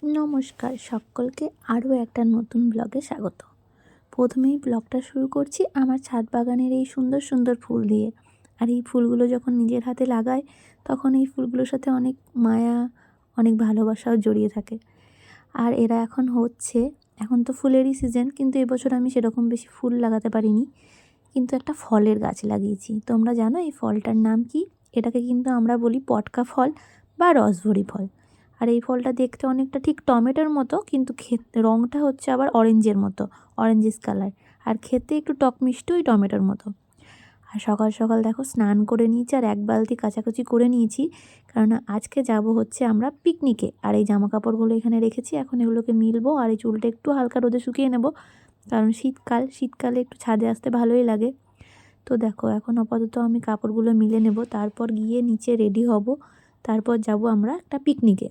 নমস্কার সকলকে আরও একটা নতুন ব্লগে স্বাগত। প্রথমেই ব্লগটা শুরু করছি আমার ছাদ বাগানের এই সুন্দর সুন্দর ফুল দিয়ে। আর এই ফুলগুলো যখন নিজের হাতে লাগাই তখন এই ফুলগুলোর সাথে অনেক মায়া, অনেক ভালোবাসাও জড়িয়ে থাকে। আর এরা এখন তো ফুলেরই সিজন, কিন্তু এবছর আমি সেরকম বেশি ফুল লাগাতে পারিনি, কিন্তু একটা ফলের গাছ লাগিয়েছি। তোমরা জানো এই ফলটার নাম কি? এটাকে কিন্তু আমরা বলি পটকা ফল বা রসভরি ফল। আর এই ফলটা দেখতে অনেকটা ঠিক টমেটোর মতো, কিন্তু রঙটা হচ্ছে আবার অরেঞ্জের মতো, অরেঞ্জিস কালার। আর খেতে একটু টক মিষ্টি ওই টমেটোর মতো। আর সকাল সকাল দেখো স্নান করে নিয়েছি আর এক বালতি কাচাকুচি করে নিয়েছি, কারণ আজকে যাব হচ্ছে আমরা পিকনিকে। আর এই জামা কাপড়গুলো এখানে রেখেছি, এখন এগুলোকে মিলবো আর এই চুলটা একটু হালকা রোদে শুকিয়ে নেব, কারণ শীতকালে একটু ছাদে আসতে ভালোই লাগে। তো দেখো এখন আপাতত আমি কাপড়গুলো মিলে নেব, তারপর গিয়ে নিচে রেডি হব, তারপর যাব আমরা একটা পিকনিকে।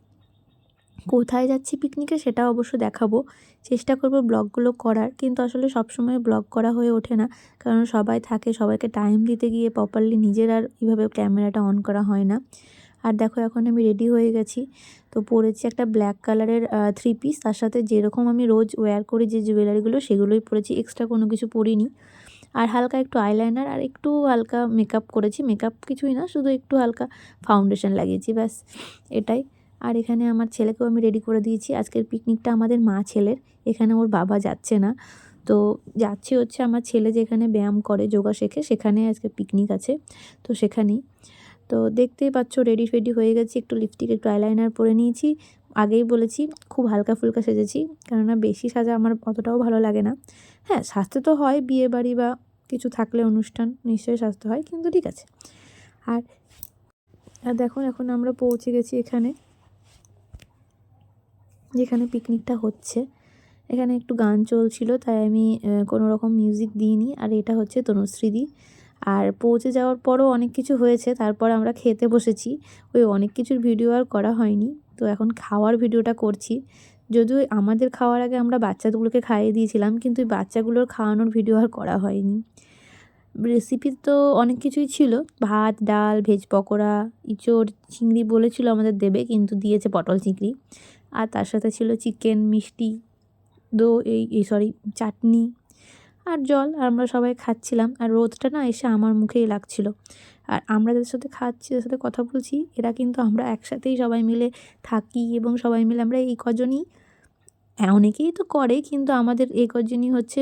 কোথায় যাচ্ছি পিকনিকে সেটা অবশ্য দেখাবো, চেষ্টা করব ব্লগগুলো করার, কিন্তু আসলে সবসময় ব্লগ করা হয়ে ওঠে না, কারণ সবাই থাকে, সবাইকে টাইম দিতে গিয়ে প্রপারলি নিজের আর এইভাবে ক্যামেরাটা অন করা হয় না। আর দেখো এখন আমি রেডি হয়ে গেছি, তো পরেছি একটা ব্ল্যাক কালারের 3 পিস, তার সাথে যেরকম আমি রোজ ওয়্যার করি যে জুয়েলারিগুলো সেগুলোই পরেছি, এক্সট্রা কোনো কিছু পরিনি। আর হালকা একটু আইলাইনার আর একটু হালকা মেকআপ করেছি, মেকআপ কিছুই না, শুধু একটু হালকা ফাউন্ডেশন লাগিয়েছি, ব্যাস এটাই। আর এখানে আমার ছেলেকেও আমি রেডি করে দিয়েছি। আজকের পিকনিকটা আমাদের মা ছেলের, এখানে ওর বাবা যাচ্ছে না, তো যাচ্ছি হচ্ছে আমার ছেলে যেখানে ব্যায়াম করে, যোগা শেখে, সেখানে আজকে পিকনিক আছে, তো সেখানেই। তো দেখতেই পাচ্ছ রেডি ফেডি হয়ে গেছি, একটু লিপস্টিক একটু আইলাইনার পরে নিয়েছি। আগেই বলেছি খুব হালকা ফুলকা সেজেছি, কেননা বেশি সাজা আমার অতটাও ভালো লাগে না। হ্যাঁ, সাজতে তো হয়, বিয়ে বাড়ি বা কিছু থাকলে অনুষ্ঠান নিশ্চয়ই সাজতে হয়, কিন্তু ঠিক আছে। আর দেখো এখন আমরা পৌঁছে গেছি এখানে, যেখানে পিকনিকটা হচ্ছে। এখানে একটু গান চলছিল, তাই আমি কোনো রকম মিউজিক দিইনি। আর এটা হচ্ছে তনুশ্রীদি। আর পৌঁছে যাওয়ার পরও অনেক কিছু হয়েছে, তারপর আমরা খেতে বসেছি। ওই অনেক কিছুর ভিডিও আর করা হয়নি, তো এখন খাওয়ার ভিডিওটা করছি। যদিও আমাদের খাওয়ার আগে আমরা বাচ্চাগুলোকে খাইয়ে দিয়েছিলাম, কিন্তু ওই বাচ্চাগুলোর খাওয়ানোর ভিডিও আর করা হয়নি। রেসিপি তো অনেক কিছুই ছিল, ভাত, ডাল, ভেজ পকোড়া, ইঁচড়, চিংড়ি বলেছিল আমাদের দেবে, কিন্তু দিয়েছে পটল চিংড়ি। আর তার সাথে ছিল চিকেন, মিষ্টি, চাটনি আর জল। আর আমরা সবাই খাচ্ছিলাম, আর রোদটা না এসে আমার মুখেই লাগছিল। আর আমরা যাদের সাথে খাচ্ছি, যাদের সাথে কথা বলছি, এরা কিন্তু আমরা একসাথেই সবাই মিলে থাকি, এবং সবাই মিলে আমরা এই কজনই, অনেকেই তো করে, কিন্তু আমাদের এই কজনই হচ্ছে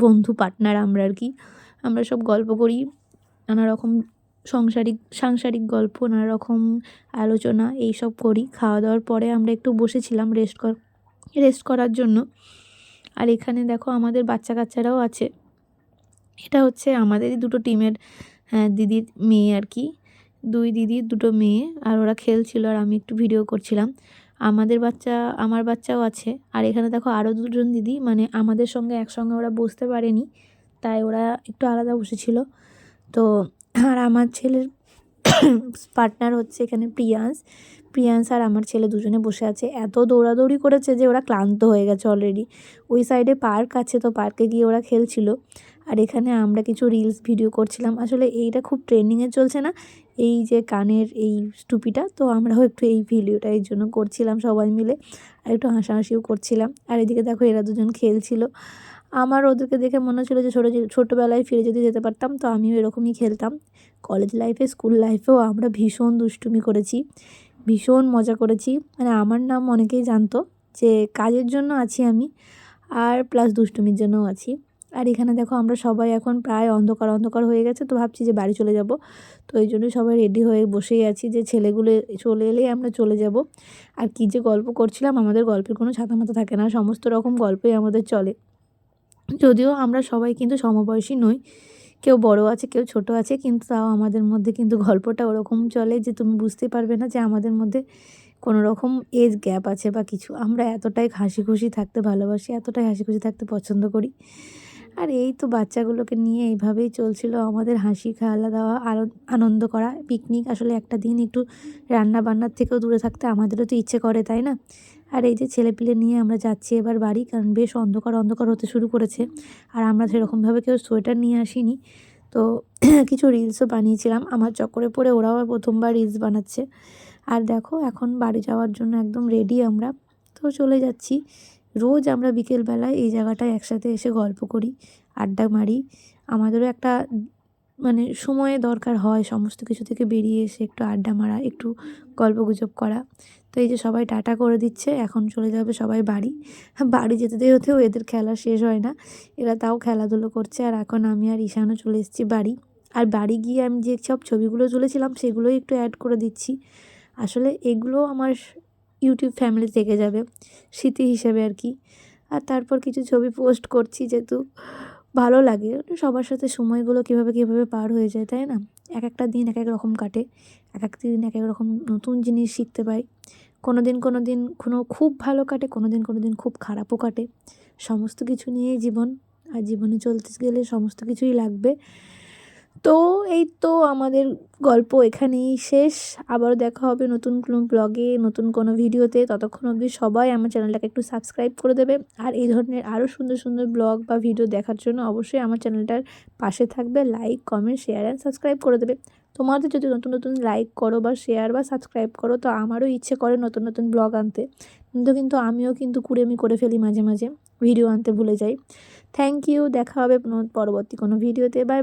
বন্ধু পার্টনার আমরা আর কি। আমরা সব গল্প করি, নানা রকম সাংসারিক গল্প, নানা রকম আলোচনা এইসব করি। খাওয়া দাওয়ার পরে আমরা একটু বসেছিলাম রেস্ট করার জন্য। আর এখানে দেখো আমাদের বাচ্চা কাচ্চারাও আছে, এটা হচ্ছে আমাদেরই দুটো টিমের দিদির মেয়ে আর কি, 2 দিদির 2 মেয়ে, আর ওরা খেলছিল আর আমি একটু ভিডিও করছিলাম। আমার বাচ্চাও আছে। আর এখানে দেখো আরও 2জন দিদি, মানে আমাদের সঙ্গে একসঙ্গে ওরা বসতে পারেনি, তাই ওরা একটু আলাদা বসেছিল। তো আর আমার ছেলের পার্টনার হচ্ছে এখানে প্রিয়াংশ আর আমার ছেলে দুজনে বসে আছে। এত দৌড়াদৌড়ি করেছে যে ওরা ক্লান্ত হয়ে গেছে অলরেডি। ওই সাইডে পার্ক আছে, তো পার্কে গিয়ে ওরা খেলছিল। আর এখানে আমরা কিছু রিলস ভিডিও করছিলাম। আসলে এইটা খুব ট্রেন্ডিংয়ে চলছে না, এই যে কানের এই টুপিটা, তো আমরাও একটু এই ভিডিওটা এই জন্য করছিলাম সবাই মিলে, আর একটু হাসাহাসিও করছিলাম। আর এদিকে দেখো এরা দুজন খেলছিল। আমার ওদেরকে দেখে মনে হচ্ছিলো যে ছোটোবেলায় ফিরে যদি যেতে পারতাম, তো আমিও এরকমই খেলতাম। কলেজ লাইফে, স্কুল লাইফেও আমরা ভীষণ দুষ্টুমি করেছি, ভীষণ মজা করেছি। মানে আমার নাম অনেকেই জানতো, যে কাজের জন্য আছি আমি, আর প্লাস দুষ্টুমির জন্যও আছি। আর এখানে দেখো আমরা সবাই এখন প্রায় অন্ধকার হয়ে গেছে, তো ভাবছি যে বাড়ি চলে যাব। তো এই জন্যই সবাই রেডি হয়ে বসেই আছি, যে ছেলেগুলো চলে এলেই আমরা চলে যাব। আর কী যে গল্প করছিলাম, আমাদের গল্পের কোনো ছাতা মাথা থাকে না, সমস্ত রকম গল্পই আমাদের চলে। যদিও আমরা সবাই কিন্তু সমবয়সী নই, কেউ বড় আছে, কেউ ছোট আছে, কিন্তু তাও আমাদের মধ্যে কিন্তু গল্পটা ওরকম চলে যে তুমি বুঝতে পারবে না যে আমাদের মধ্যে কোনো রকম এজ গ্যাপ আছে বা কিছু। আমরা এতটাই হাসি খুশি থাকতে ভালোবাসি, এতটাই হাসি খুশি থাকতে পছন্দ করি। আর এই তো বাচ্চাগুলোকে নিয়ে এইভাবেই চলছিল আমাদের হাসি, খাওয়া দাওয়া, আনন্দ করা। পিকনিক আসলে একটা দিন একটু রান্না বান্নার থেকেও দূরে থাকতে আমাদেরও তো ইচ্ছে করে, তাই না? আর এই যে ছেলেপিলে নিয়ে আমরা যাচ্ছি এবার বাড়ি, কারণ বেশ অন্ধকার হতে শুরু করেছে। আর আমরা সেরকমভাবে কেউ সোয়েটার নিয়ে আসিনি, তো কিছু রিলসও বানিয়েছিলাম। আমার চক্করে পড়ে ওরাও প্রথমবার রিলস বানাচ্ছে। আর দেখো এখন বাড়ি যাওয়ার জন্য একদম রেডি আমরা। তো চলে যাচ্ছি। রোজ আমরা বিকেলবেলায় এই জায়গাটায় একসাথে এসে গল্প করি, আড্ডা মারি। আমাদেরও একটা মানে সময় দরকার হয় সমস্ত কিছু থেকে বেরিয়ে এসে একটু আড্ডা মারা, একটু গল্পগুজব করা। তো এই যে সবাই টাটা করে দিচ্ছে, এখন চলে যাবে সবাই বাড়ি। বাড়ি যেতে যেতেও এদের খেলা শেষ হয় না, এরা তাও খেলাধুলো করছে। আর এখন আমি আর ঈশানও চলে এসেছি বাড়ি। আর বাড়ি গিয়ে আমি যে সব ছবিগুলো তুলেছিলাম সেগুলোই একটু অ্যাড করে দিচ্ছি। আসলে এগুলো আমার ইউটিউব ফ্যামিলি থেকে যাবে স্মৃতি হিসেবে আর কি। আর তারপর কিছু ছবি পোস্ট করছি, যেহেতু ভালো লাগে সবার সাথে সময়গুলো কীভাবে পার হয়ে যায়, তাই না? এক একটা দিন এক এক রকম কাটে, এক একটা দিন এক এক রকম নতুন জিনিস শিখতে পাই। কোনো দিন খুব ভালো কাটে, কোনো দিন খুব খারাপও কাটে। সমস্ত কিছু নিয়েই জীবন, আর জীবনে চলতে গেলে সমস্ত কিছুই লাগবে। তো এই তো আমাদের গল্প এখানেই শেষ। আবারও দেখা হবে নতুন কোনো ব্লগে, নতুন কোনো ভিডিওতে। ততক্ষণ অবধি সবাই আমার চ্যানেলটাকে একটু সাবস্ক্রাইব করে দেবে। আর এই ধরনের আরও সুন্দর সুন্দর ব্লগ বা ভিডিও দেখার জন্য অবশ্যই আমার চ্যানেলটার পাশে থাকবে। Like, comment, share and subscribe করে দেবে। তোমাদের যদি নতুন নতুন লাইক করো বা শেয়ার বা সাবস্ক্রাইব করো, তো আমারও ইচ্ছে করে নতুন নতুন ব্লগ আনতে। কিন্তু আমিও কিন্তু কুড়েমি করে ফেলি মাঝে মাঝে, ভিডিও আনতে ভুলে যাই। থ্যাংক ইউ, দেখা হবে পরবর্তী কোনো ভিডিওতে। বাই।